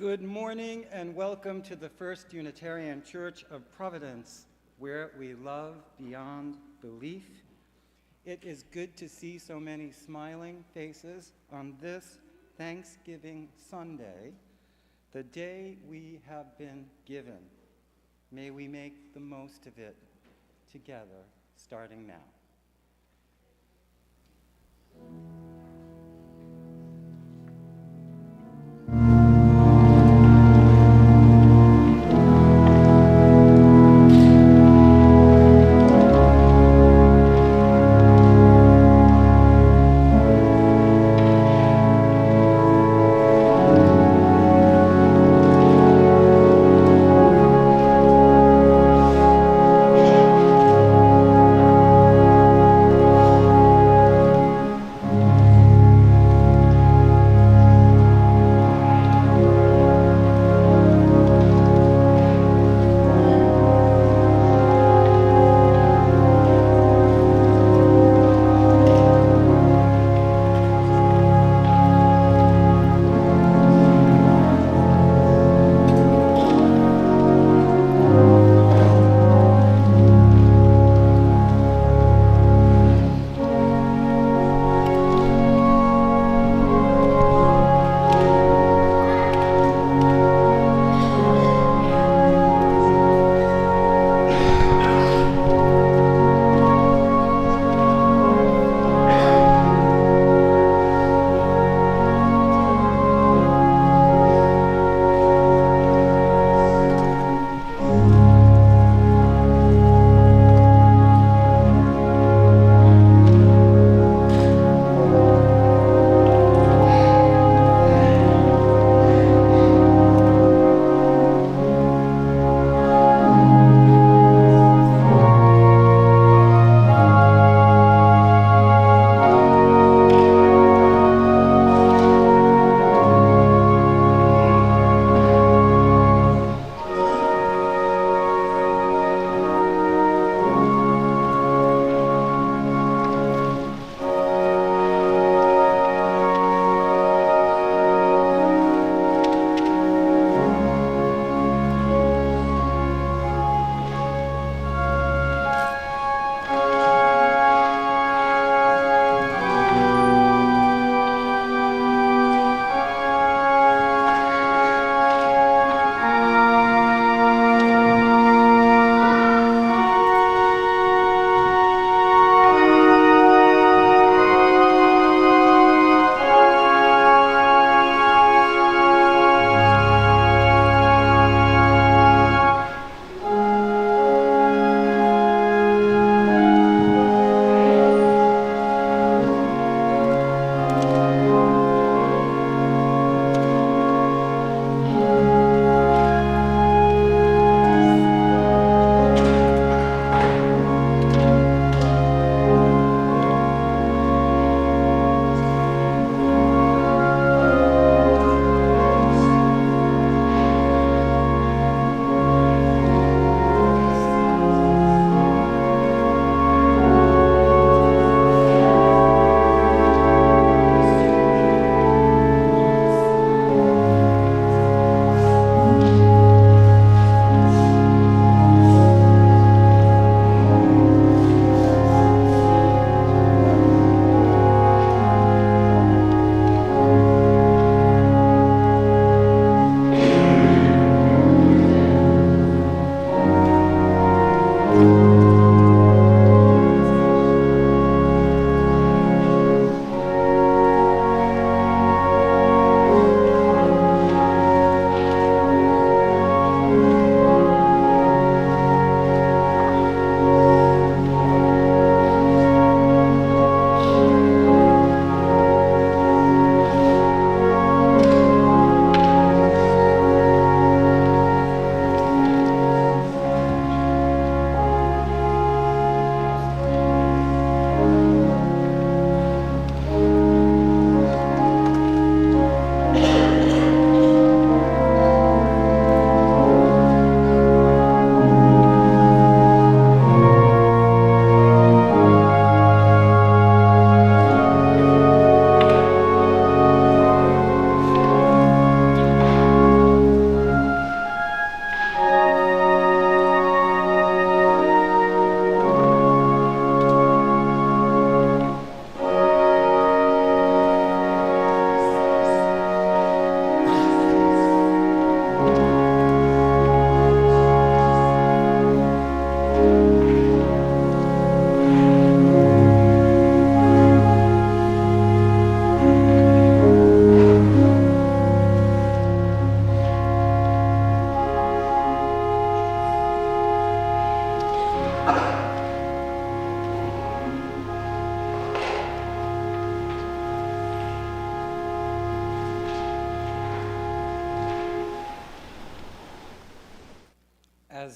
Good morning and welcome to the First Unitarian Church of Providence, where we love beyond belief. It is good to see so many smiling faces on this Thanksgiving Sunday, the day we have been given. May we make the most of it together, starting now.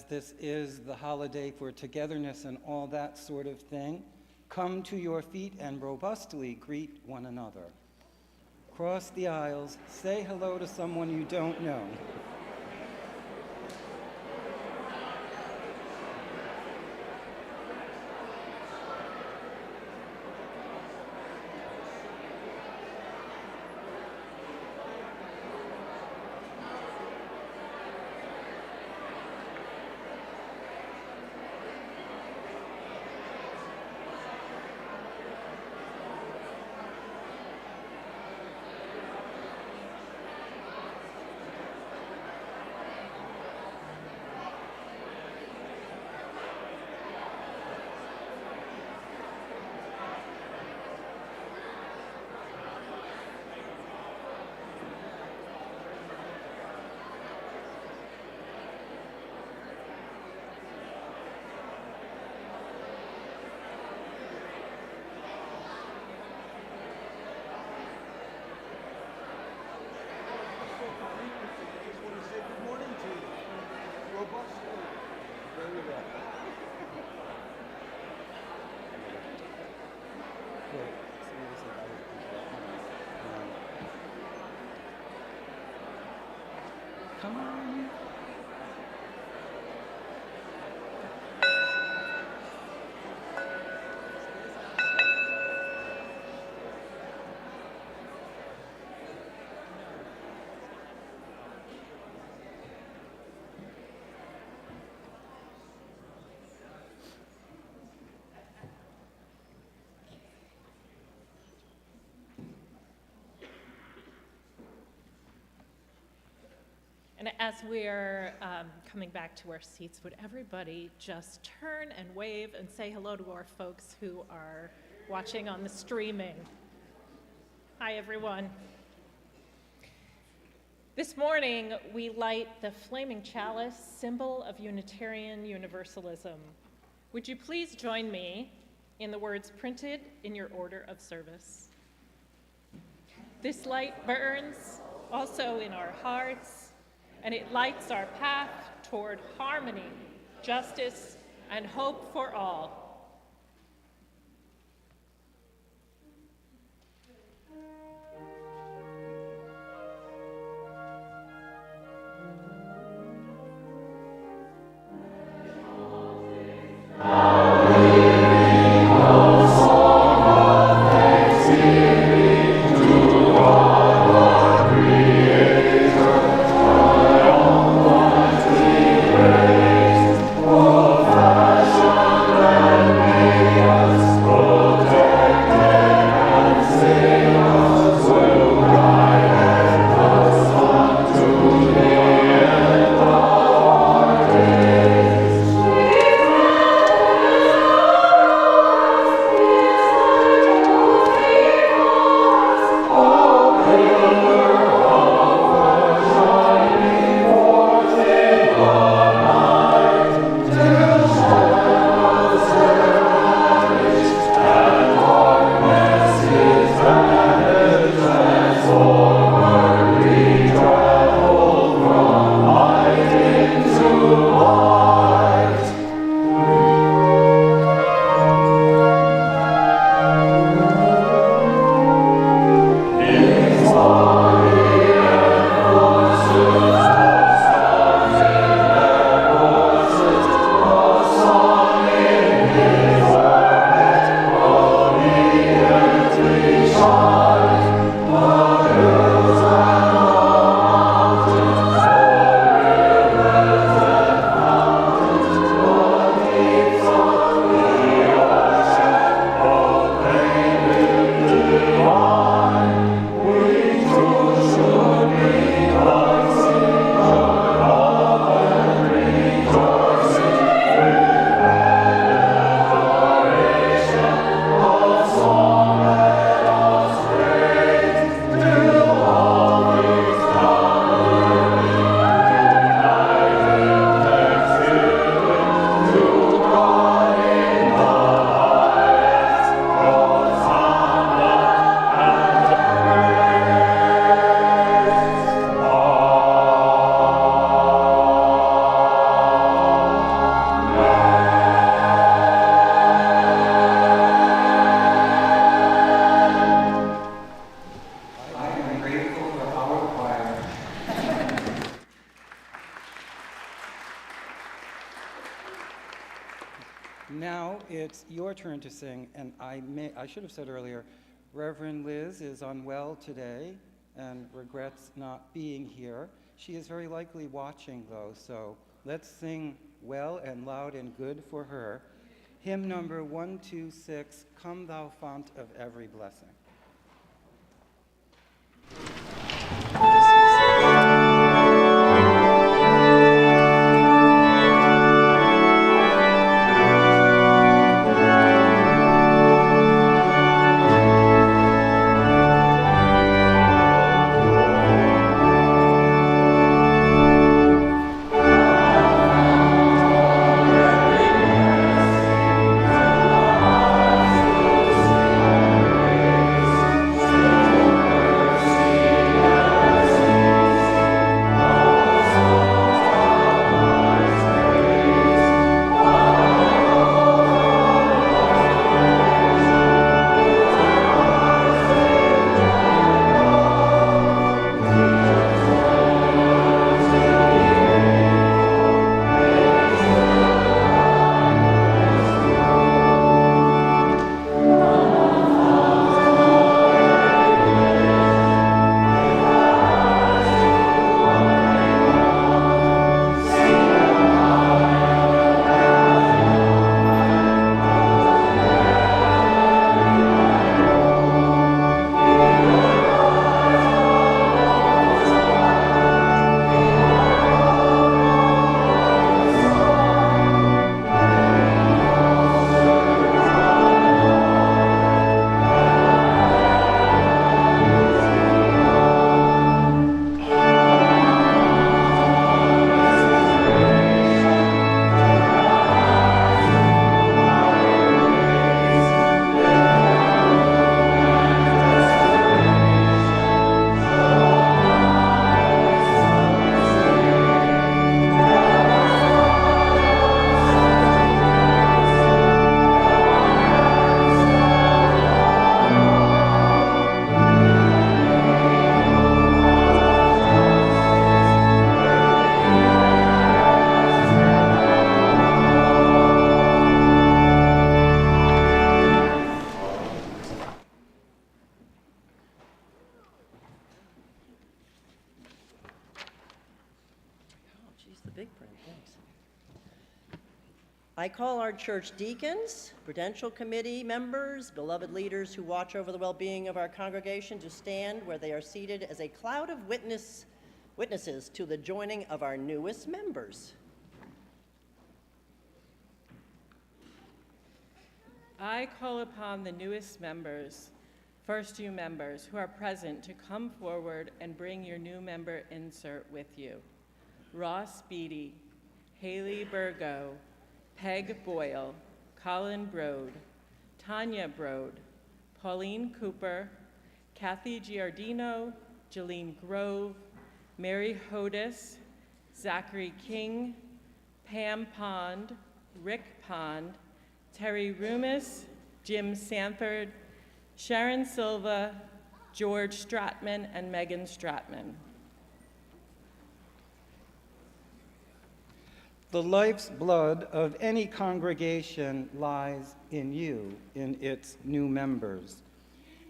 this is the holiday for togetherness and all that sort of thing, come to your feet and robustly greet one another. Cross the aisles, say hello to someone you don't know. Come on. And as we're coming back to our seats, would everybody just turn and wave and say hello to our folks who are watching on the streaming? Hi, everyone. This morning, we light the flaming chalice, symbol of Unitarian Universalism. Would you please join me in the words printed in your order of service? This light burns also in our hearts, and it lights our path toward harmony, justice, and hope for all. Now it's your turn to sing, and I should have said earlier, Reverend Liz is unwell today and regrets not being here. She is very likely watching, though, so let's sing well and loud and good for her. Hymn number 126, Come Thou Fount of Every Blessing. I call our church deacons, prudential committee members, beloved leaders who watch over the well-being of our congregation to stand where they are seated as a cloud of witnesses to the joining of our newest members. I call upon the newest members, first few members who are present to come forward and bring your new member insert with you. Ross Beatty, Haley Burgo, Peg Boyle, Colin Brode, Tanya Brode, Pauline Cooper, Kathy Giardino, Jeline Grove, Mary Hodis, Zachary King, Pam Pond, Rick Pond, Terry Rumis, Jim Sanford, Sharon Silva, George Stratman, and Megan Stratman. The life's blood of any congregation lies in you, in its new members.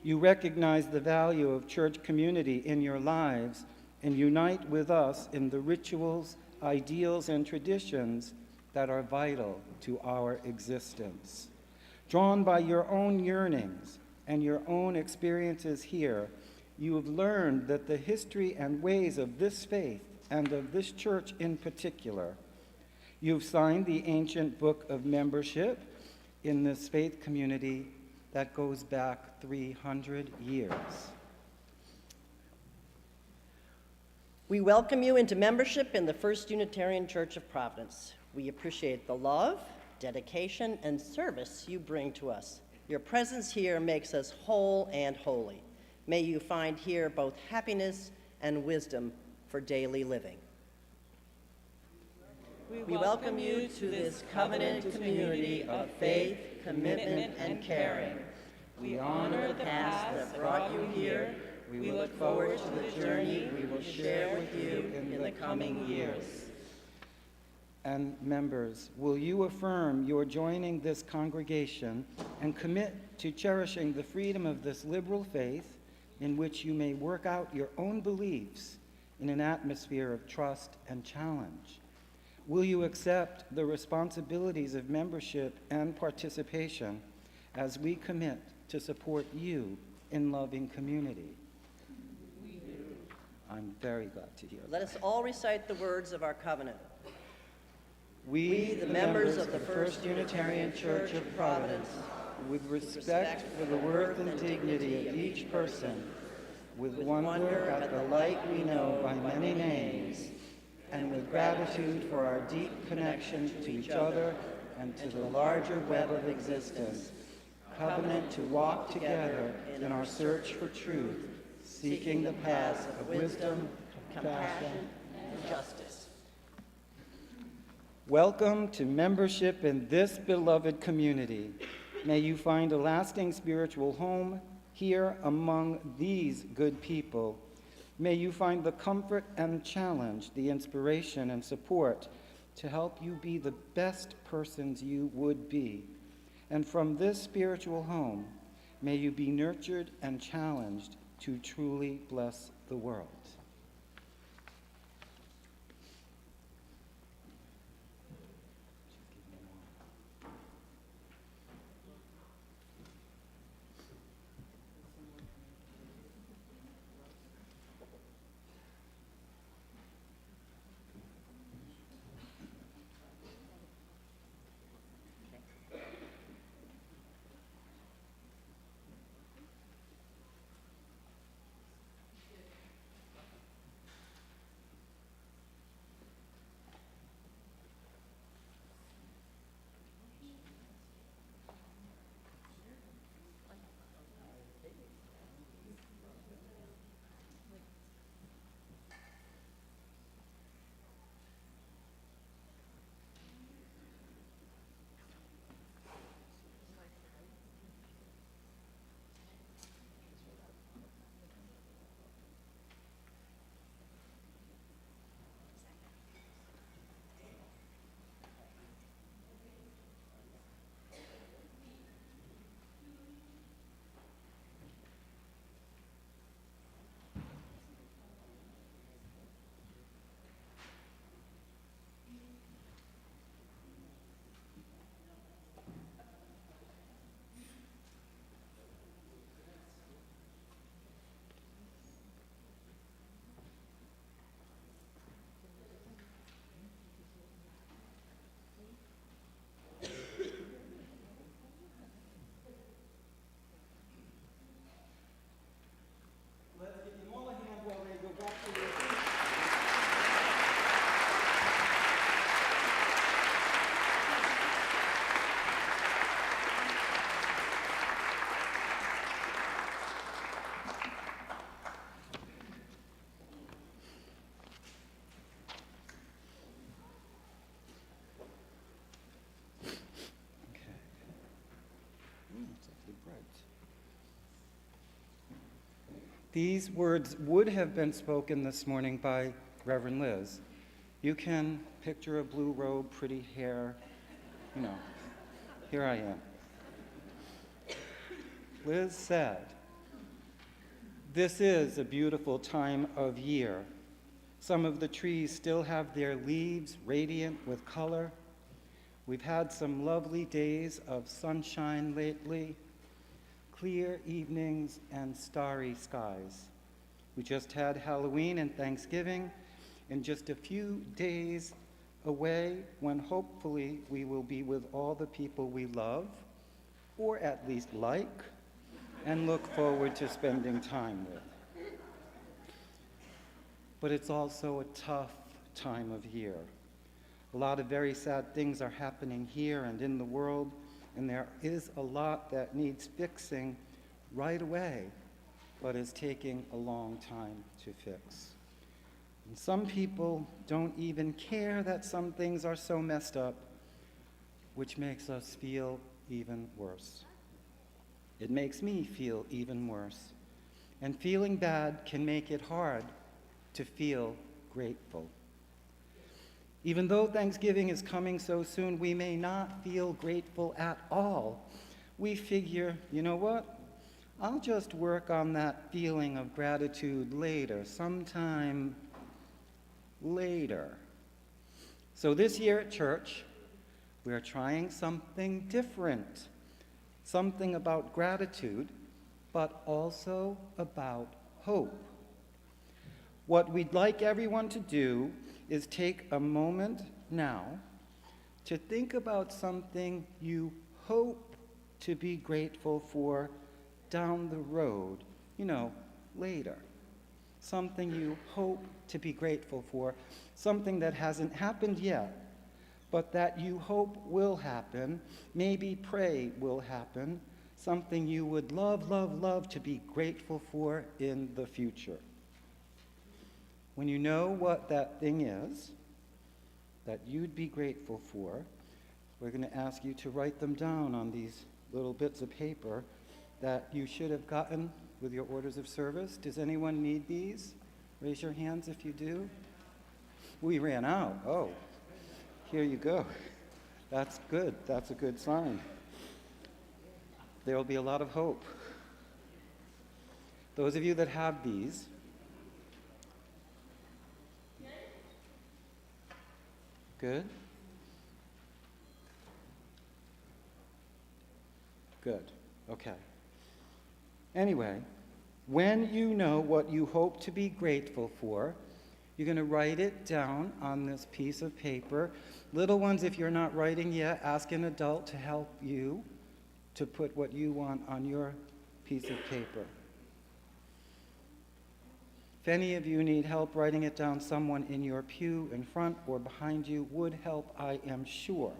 You recognize the value of church community in your lives and unite with us in the rituals, ideals, and traditions that are vital to our existence. Drawn by your own yearnings and your own experiences here, you have learned that the history and ways of this faith and of this church in particular. You've signed the ancient book of membership in this faith community that goes back 300 years. We welcome you into membership in the First Unitarian Church of Providence. We appreciate the love, dedication, and service you bring to us. Your presence here makes us whole and holy. May you find here both happiness and wisdom for daily living. We welcome you to this covenant community of faith, commitment, and caring. We honor the path that brought you here. We look forward to the journey we will share with you in the coming years. and members, will you affirm your joining this congregation and commit to cherishing the freedom of this liberal faith in which you may work out your own beliefs in an atmosphere of trust and challenge? Will you accept the responsibilities of membership and participation as we commit to support you in loving community? We do. I'm very glad to hear that. Let us all recite the words of our covenant. We, the members of the First Unitarian Church of Providence, with respect for the worth and dignity of each person, with wonder at the light we know by many names, and with gratitude for our deep connection to each other and to the larger web of existence, covenant to walk together in our search for truth, seeking the paths of wisdom, compassion, and justice. Welcome to membership in this beloved community. May you find a lasting spiritual home here among these good people. May you find the comfort and challenge, the inspiration and support to help you be the best persons you would be. And from this spiritual home, may you be nurtured and challenged to truly bless the world. These words would have been spoken this morning by Reverend Liz. You can picture a blue robe, pretty hair, here I am. Liz said, "This is a beautiful time of year. Some of the trees still have their leaves radiant with color. We've had some lovely days of sunshine lately, clear evenings and starry skies. We just had Halloween and Thanksgiving, and just a few days away when hopefully we will be with all the people we love, or at least like, and look forward to spending time with. But it's also a tough time of year. A lot of very sad things are happening here and in the world, and there is a lot that needs fixing right away, but is taking a long time to fix. And some people don't even care that some things are so messed up, which makes us feel even worse. It makes me feel even worse. And feeling bad can make it hard to feel grateful. Even though Thanksgiving is coming so soon, we may not feel grateful at all. We figure, you know what? I'll just work on that feeling of gratitude later, sometime later. So this year at church, we are trying something different, something about gratitude, but also about hope. What we'd like everyone to do is take a moment now to think about something you hope to be grateful for down the road, later. Something you hope to be grateful for, something that hasn't happened yet, but that you hope will happen, maybe pray will happen, something you would love, love, love to be grateful for in the future. When you know what that thing is that you'd be grateful for, we're going to ask you to write them down on these little bits of paper that you should have gotten with your orders of service. Does anyone need these? Raise your hands if you do. We ran out. Oh, here you go. That's good. That's a good sign. There will be a lot of hope. Those of you that have these, good? Good. Okay. Anyway, when you know what you hope to be grateful for, you're going to write it down on this piece of paper. Little ones, if you're not writing yet, ask an adult to help you to put what you want on your piece of paper. If any of you need help writing it down, someone in your pew in front or behind you would help, I am sure,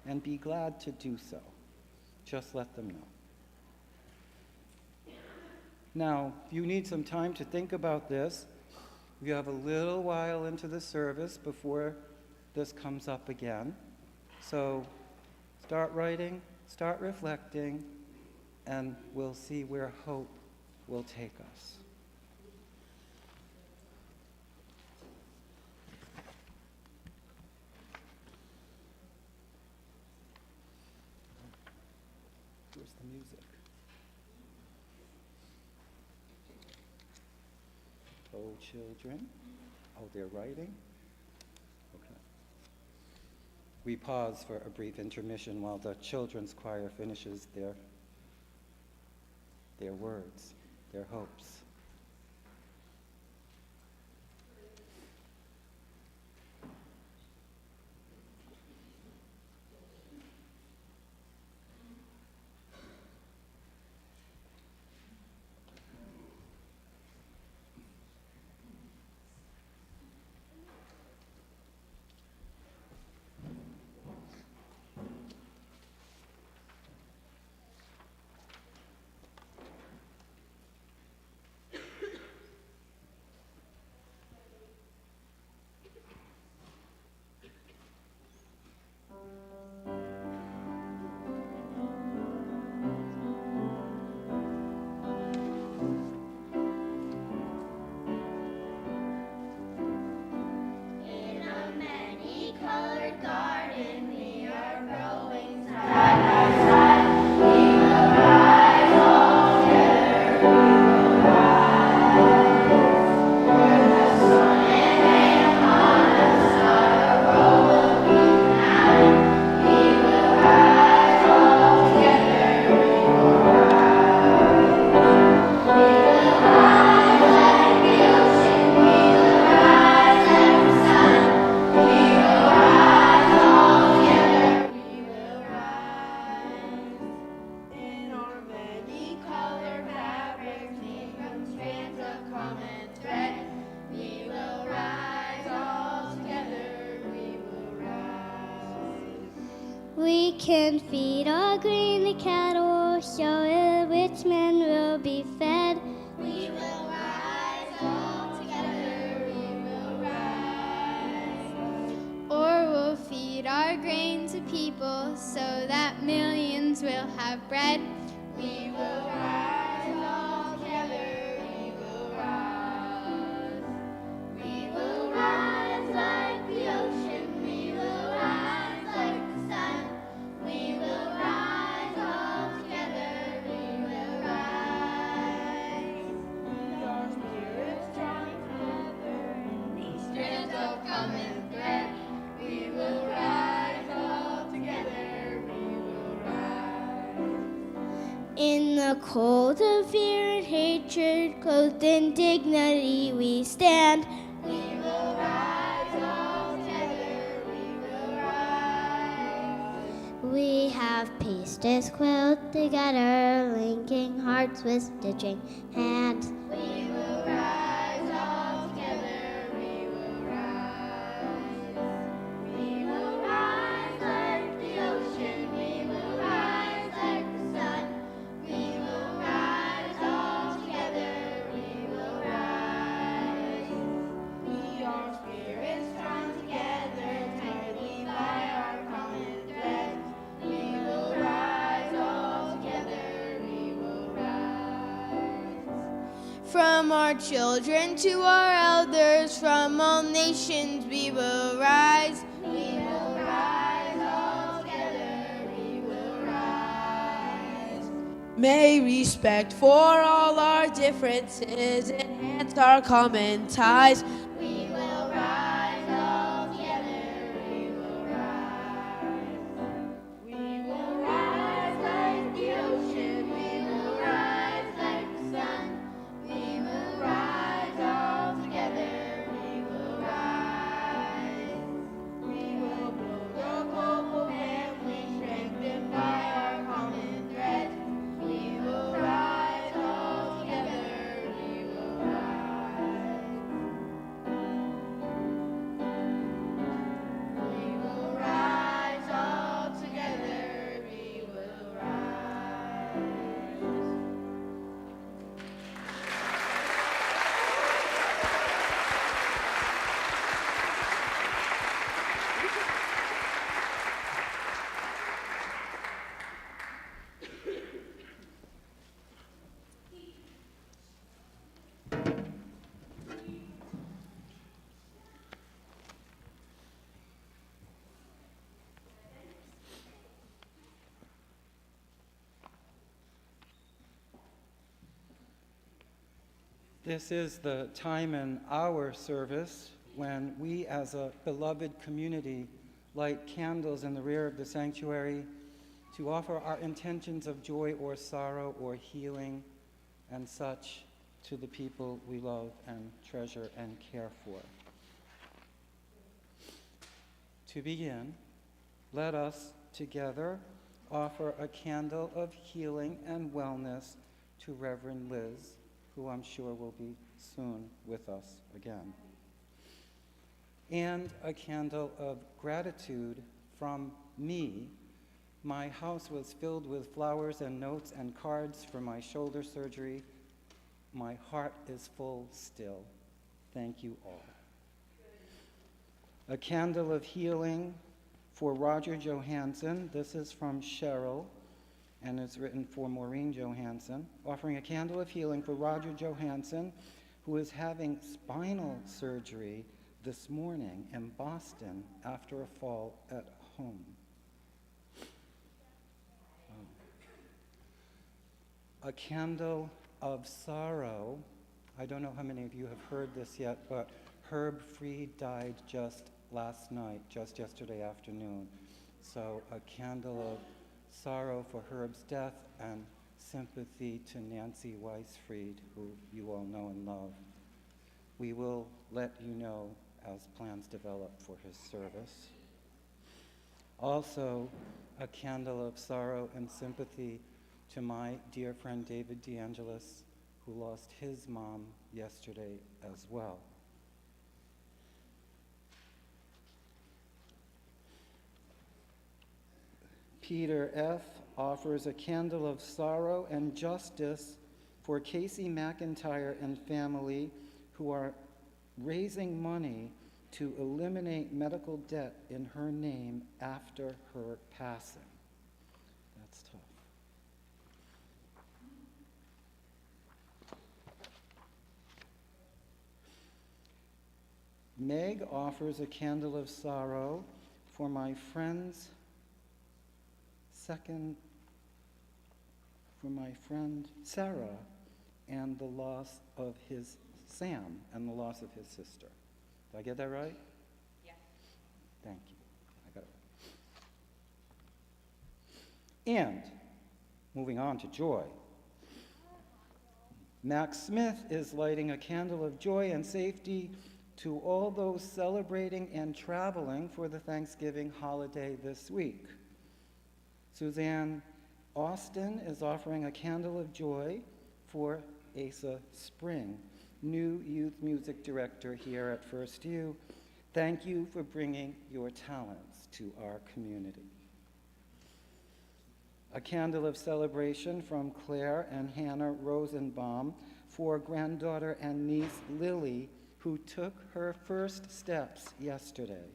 and be glad to do so. Just let them know. Now, if you need some time to think about this, you have a little while into the service before this comes up again. So start writing, start reflecting, and we'll see where hope will take us. Where's the music? Oh, children. Oh, they're writing? Okay. We pause for a brief intermission while the children's choir finishes their words, their hopes. We can feed our grain to cattle, show it which men will be fed. We will rise all together, we will rise. Or we'll feed our grain to people so that millions will have bread. We will rise all together, we will rise. We will rise like the ocean. In the cold of fear and hatred, clothed in dignity we stand. We will rise all together, we will rise. We have peace quilt together, linking hearts with stitching hands. We will rise all together, we will rise. We will rise like the ocean, we will rise like the sun. We will rise all together, we will rise. We are spirits strong together, tightly by our common thread. We will rise all together, we will rise. From our children to our elders, from all nations we will rise. We will rise all together, we will rise. May respect for all our differences enhance our common ties. We will rise all together, we will rise. We will rise like the ocean, we will rise like the sun. We will rise all together, we will rise. We will build a global family strengthened by our common thread. We will rise all together, we will rise. We will rise all together, we will rise. This is the time in our service when we as a beloved community light candles in the rear of the sanctuary to offer our intentions of joy or sorrow or healing and such to the people we love and treasure and care for. To begin, let us together offer a candle of healing and wellness to Reverend Liz, who I'm sure will be soon with us again. And a candle of gratitude from me. My house was filled with flowers and notes and cards for my shoulder surgery. My heart is full still. Thank you all. A candle of healing for Roger Johansson. This is from Cheryl, and it's written for Maureen Johansson, offering a candle of healing for Roger Johansson, who is having spinal surgery this morning in Boston after a fall at home. A candle of sorrow. I don't know how many of you have heard this yet, but Herb Freed died just last night, just yesterday afternoon. So a candle of sorrow for Herb's death and sympathy to Nancy Weisfried, who you all know and love. We will let you know as plans develop for his service. Also, a candle of sorrow and sympathy to my dear friend David DeAngelis, who lost his mom yesterday as well. Peter F. offers a candle of sorrow and justice for Casey McIntyre and family, who are raising money to eliminate medical debt in her name after her passing. That's tough. Meg offers a candle of sorrow for my friend Sarah and the loss of his Sam and the loss of his sister. Did I get that right? Yes. Thank you. I got it right. And Moving on to joy. Max Smith is lighting a candle of joy and safety to all those celebrating and traveling for the Thanksgiving holiday this week. Suzanne Austin is offering a candle of joy for Asa Spring, new youth music director here at First U. Thank you for bringing your talents to our community. A candle of celebration from Claire and Hannah Rosenbaum for granddaughter and niece Lily, who took her first steps yesterday.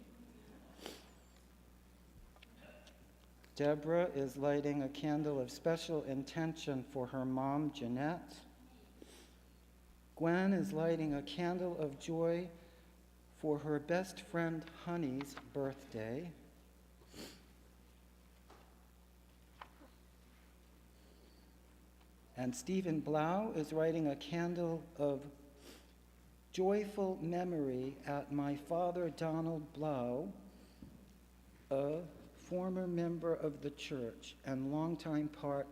Deborah is lighting a candle of special intention for her mom, Jeanette. Gwen is lighting a candle of joy for her best friend, Honey's birthday. And Stephen Blau is lighting a candle of joyful memory at my father, Donald Blau, a former member of the church and longtime part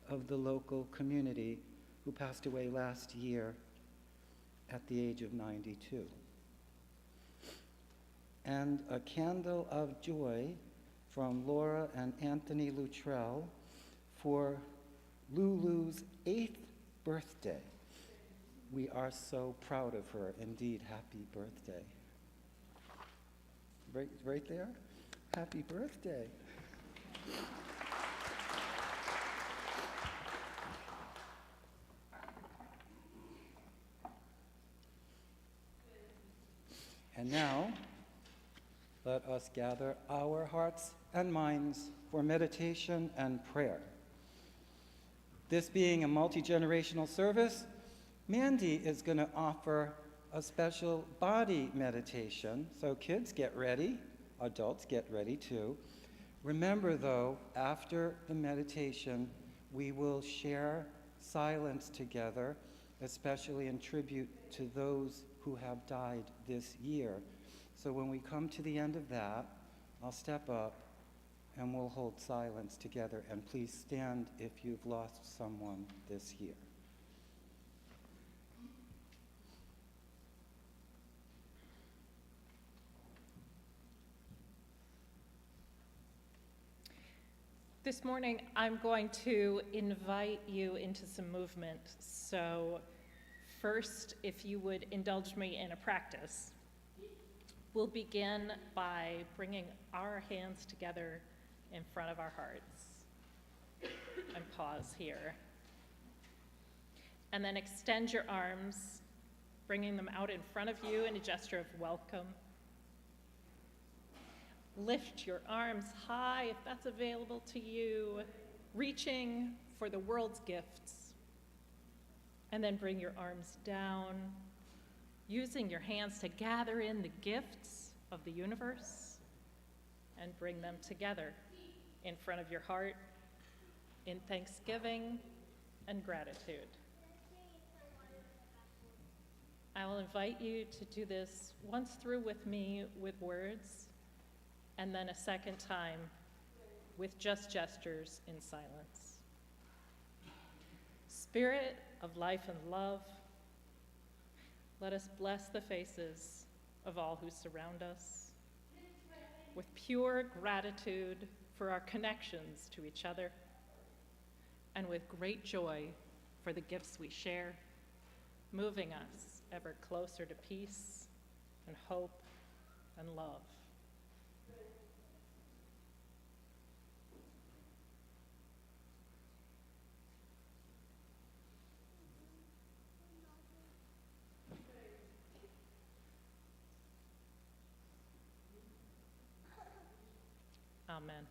of the local community who passed away last year at the age of 92. And a candle of joy from Laura and Anthony Luttrell for Lulu's 8th birthday. We are so proud of her. Indeed, happy birthday. Right there? Happy birthday. And now, let us gather our hearts and minds for meditation and prayer. This being a multi-generational service, Mandy is going to offer a special body meditation. So kids, get ready. Adults, get ready too. Remember though, after the meditation, we will share silence together, especially in tribute to those who have died this year. So when we come to the end of that, I'll step up and we'll hold silence together. And please stand if you've lost someone this year. This morning, I'm going to invite you into some movement. So first, if you would indulge me in a practice, we'll begin by bringing our hands together in front of our hearts. And pause here. And then extend your arms, bringing them out in front of you in a gesture of welcome. Lift your arms high if that's available to you, reaching for the world's gifts. And then bring your arms down, using your hands to gather in the gifts of the universe and bring them together in front of your heart in thanksgiving and gratitude. I will invite you to do this once through with me with words, and then a second time with just gestures in silence. Spirit of life and love, let us bless the faces of all who surround us with pure gratitude for our connections to each other and with great joy for the gifts we share, moving us ever closer to peace and hope and love. Amen.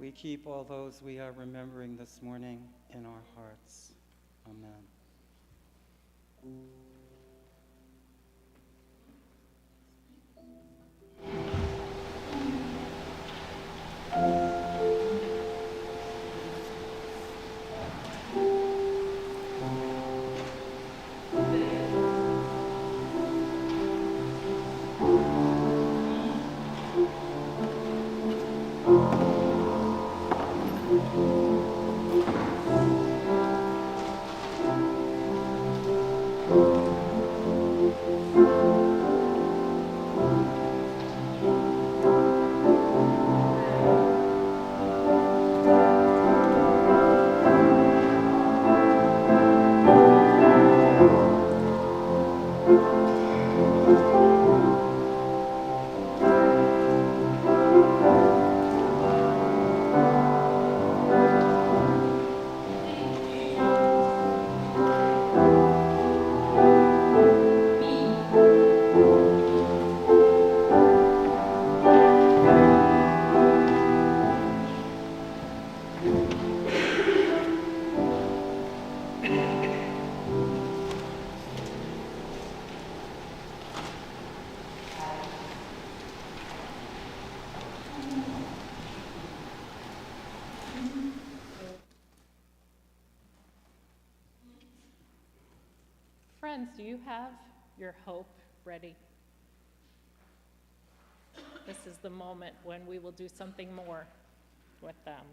we keep all those we are remembering this morning in our hearts. Amen. Friends, do you have your hope ready? This is the moment when we will do something more with them.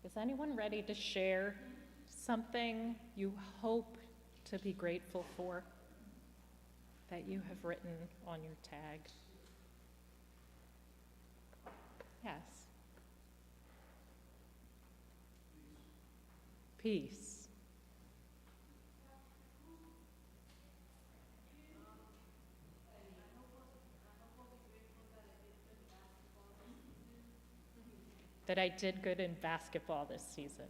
Is anyone ready to share something you hope to be grateful for that you have written on your tag? Yes. Peace. That I did good in basketball this season.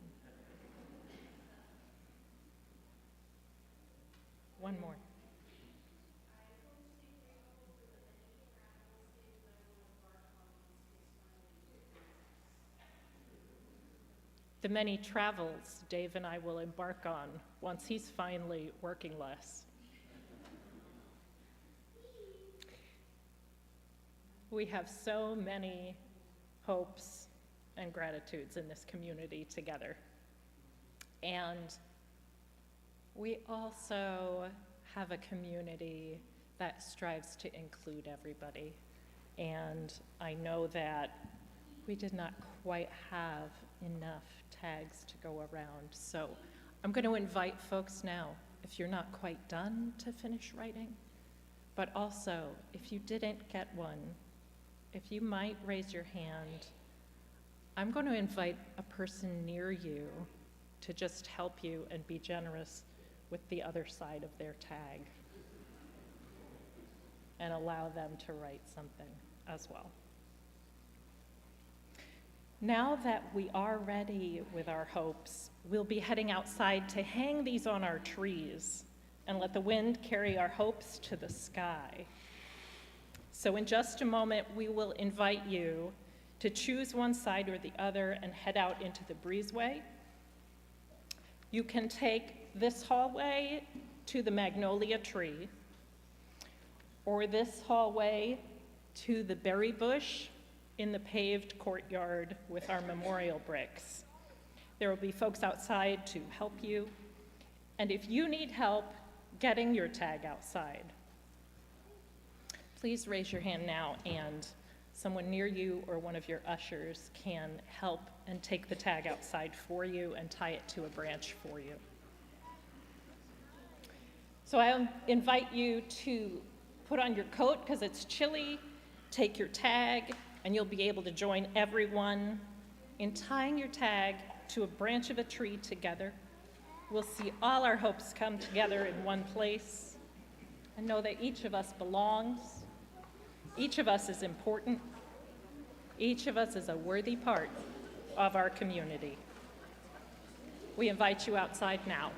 One more. The many travels Dave and I will embark on once he's finally working less. We have so many hopes and gratitudes in this community together. And we also have a community that strives to include everybody. And I know that we did not quite have enough tags to go around. So I'm going to invite folks now, if you're not quite done to finish writing, but also if you didn't get one, if you might raise your hand, I'm going to invite a person near you to just help you and be generous with the other side of their tag and allow them to write something as well. Now that we are ready with our hopes, we'll be heading outside to hang these on our trees and let the wind carry our hopes to the sky. So in just a moment, we will invite you to choose one side or the other and head out into the breezeway. You can take this hallway to the magnolia tree, or this hallway to the berry bush in the paved courtyard with our memorial bricks. There will be folks outside to help you, and if you need help getting your tag outside, please raise your hand now, and someone near you or one of your ushers can help and take the tag outside for you and tie it to a branch for you. So I invite you to put on your coat because it's chilly, take your tag, and you'll be able to join everyone in tying your tag to a branch of a tree together. We'll see all our hopes come together in one place and know that each of us belongs. Each of us is important. Each of us is a worthy part of our community. We invite you outside now.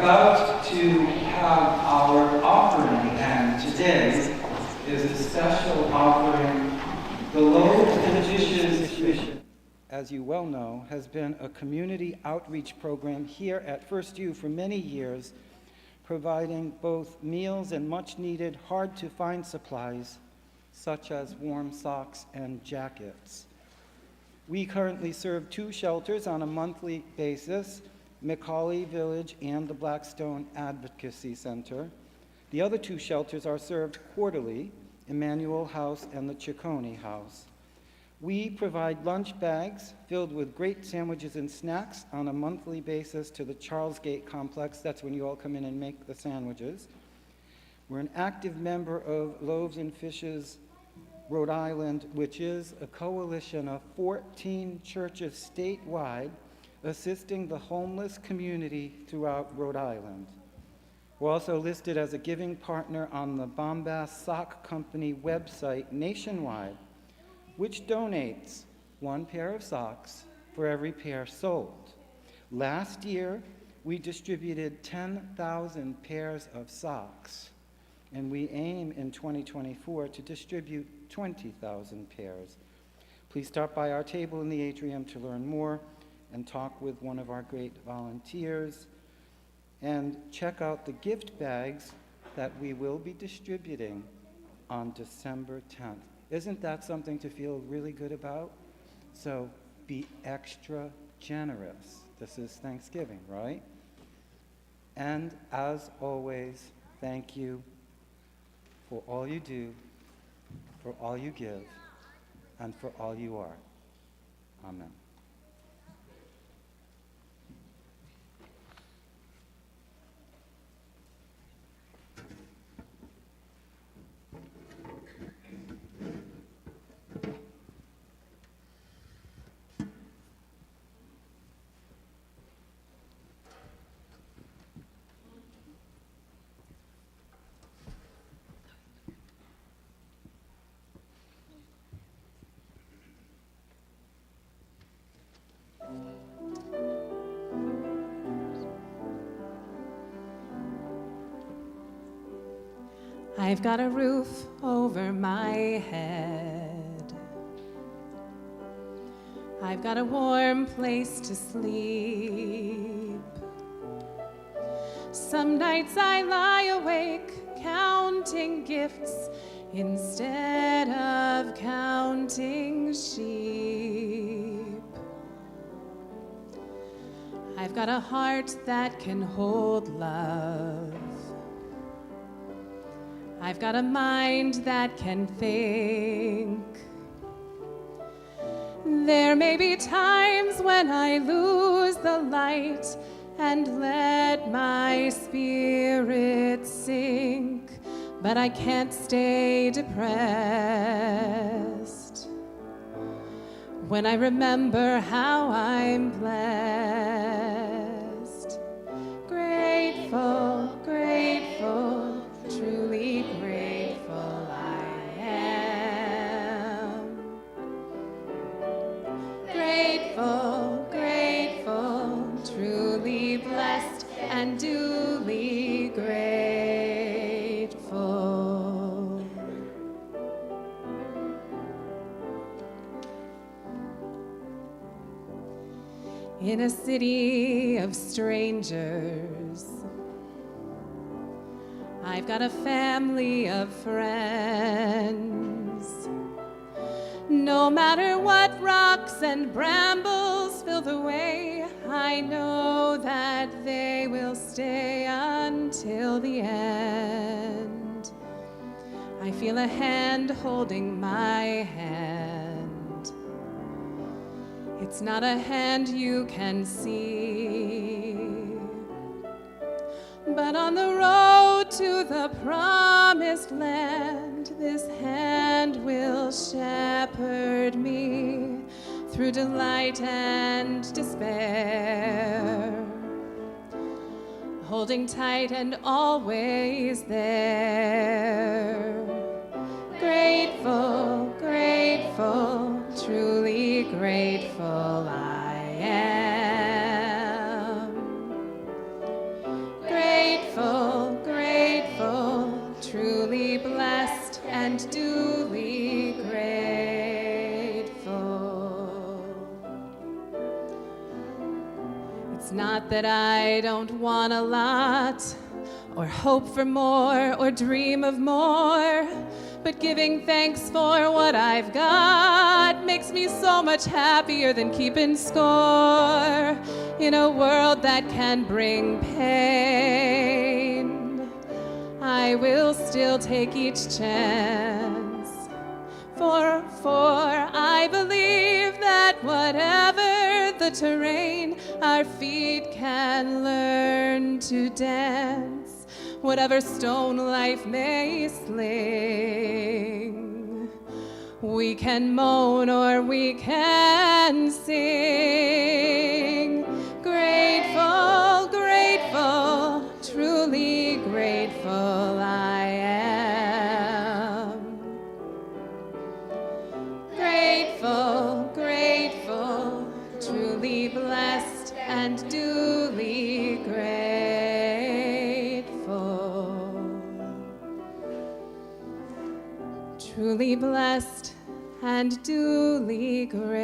about to have our offering, and today is a special offering. The Loaves and Fishes Mission, as you well know, has been a community outreach program here at First U for many years, providing both meals and much-needed, hard-to-find supplies, such as warm socks and jackets. We currently serve 2 shelters on a monthly basis, McCauley Village and the Blackstone Advocacy Center. The other 2 shelters are served quarterly, Emmanuel House and the Ciccone House. We provide lunch bags filled with great sandwiches and snacks on a monthly basis to the Charles Gate Complex. That's when you all come in and make the sandwiches. We're an active member of Loaves and Fishes Rhode Island, which is a coalition of 14 churches statewide assisting the homeless community throughout Rhode Island. We're also listed as a giving partner on the Bombast Sock Company website nationwide, which donates 1 pair of socks for every pair sold. Last year, we distributed 10,000 pairs of socks, and we aim in 2024 to distribute 20,000 pairs. Please stop by our table in the atrium to learn more and talk with one of our great volunteers, and check out the gift bags that we will be distributing on December 10th. Isn't that something to feel really good about? So be extra generous. This is Thanksgiving, right? And as always, thank you for all you do, for all you give, and for all you are. Amen. I've got a roof over my head. I've got a warm place to sleep. Some nights I lie awake counting gifts instead of counting sheep. I've got a heart that can hold love. I've got a mind that can think. There may be times when I lose the light and let my spirit sink, but I can't stay depressed when I remember how I'm blessed. Grateful, grateful, truly grateful I am. Grateful, grateful, truly blessed and duly grateful. In a city of strangers, I've got a family of friends. No matter what rocks and brambles fill the way, I know that they will stay until the end. I feel a hand holding my hand. It's not a hand you can see, but on the road to the promised land, this hand will shepherd me through delight and despair, holding tight and always there. Grateful, grateful, truly grateful I am. Grateful, Not that I don't want a lot, or hope for more, or dream of more, but giving thanks for what I've got makes me so much happier than keeping score in a world that can bring pain. I will still take each chance, for I believe that whatever the terrain, our feet can learn to dance, whatever stone life may sling. We can moan or we can sing. Grateful, grateful, truly grateful I am. Grateful, grateful, truly blessed and duly grateful. Truly blessed and duly grateful.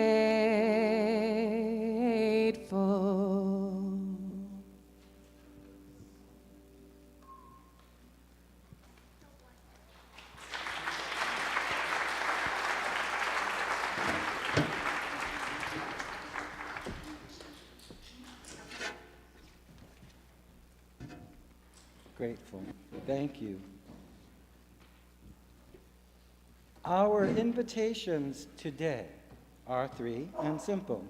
Grateful. Thank you. Our invitations today are 3 and simple.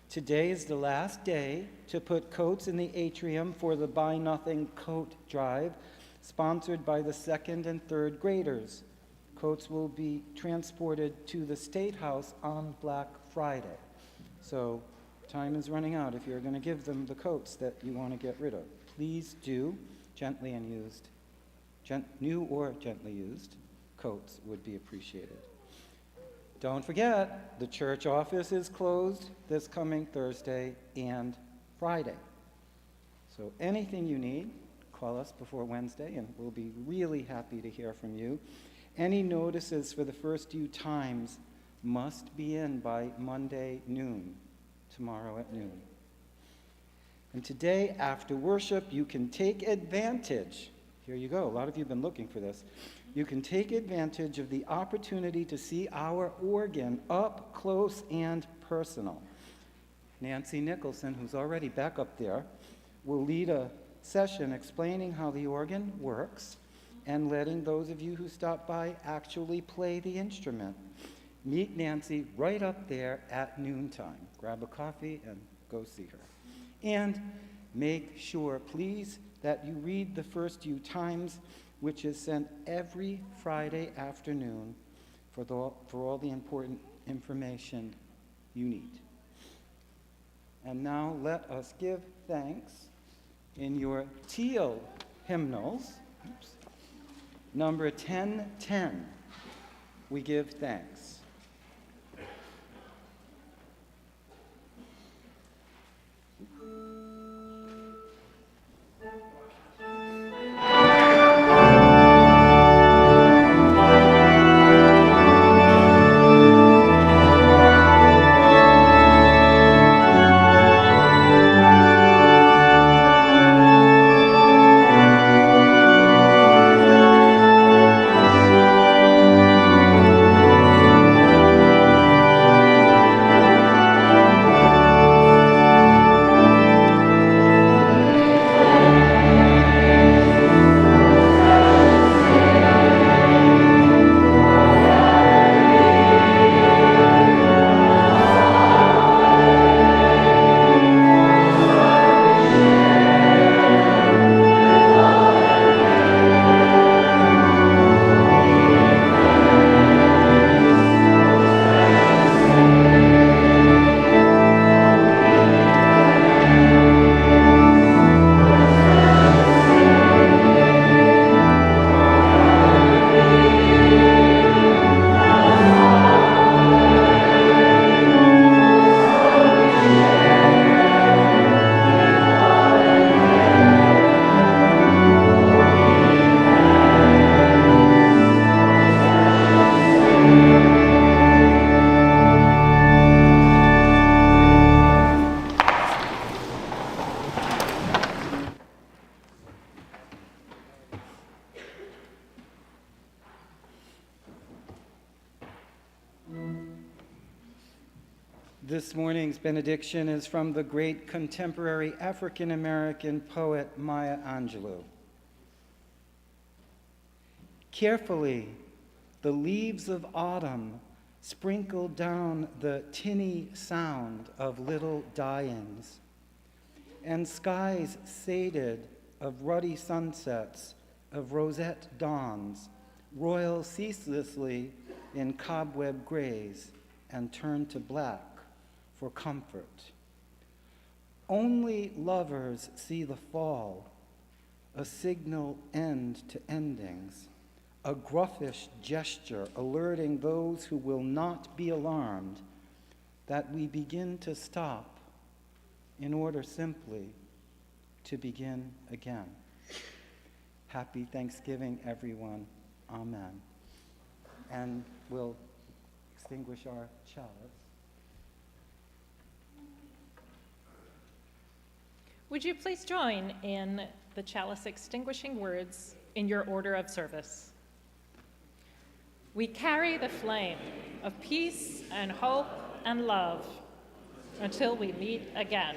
Today is the last day to put coats in the atrium for the Buy Nothing Coat Drive, sponsored by the 2nd and 3rd graders. Coats will be transported to the State House on Black Friday. So time is running out if you're going to give them the coats that you want to get rid of. Please do. Gently and used, new or gently used, coats would be appreciated. Don't forget, the church office is closed this coming Thursday and Friday. So anything you need, call us before Wednesday, and we'll be really happy to hear from you. Any notices for the first few times must be in by Monday noon, tomorrow at noon. And today, after worship, you can take advantage. Here you go. A lot of you have been looking for this. You can take advantage of the opportunity to see our organ up close and personal. Nancy Nicholson, who's already back up there, will lead a session explaining how the organ works and letting those of you who stop by actually play the instrument. Meet Nancy right up there at noontime. Grab a coffee and go see her. And make sure, please, that you read the First Few Times, which is sent every Friday afternoon for all the important information you need. And now let us give thanks in your teal hymnals. Number 1010, we give thanks. This morning's benediction is from the great contemporary African-American poet Maya Angelou. Carefully, the leaves of autumn sprinkle down the tinny sound of little dyings, and skies sated of ruddy sunsets, of roseate dawns, roil ceaselessly in cobweb grays and turn to black for comfort. Only lovers see the fall, a signal end to endings, a gruffish gesture alerting those who will not be alarmed that we begin to stop in order simply to begin again. Happy Thanksgiving, everyone. Amen. And we'll extinguish our chalice. Would you please join in the chalice extinguishing words in your order of service? We carry the flame of peace and hope and love until we meet again.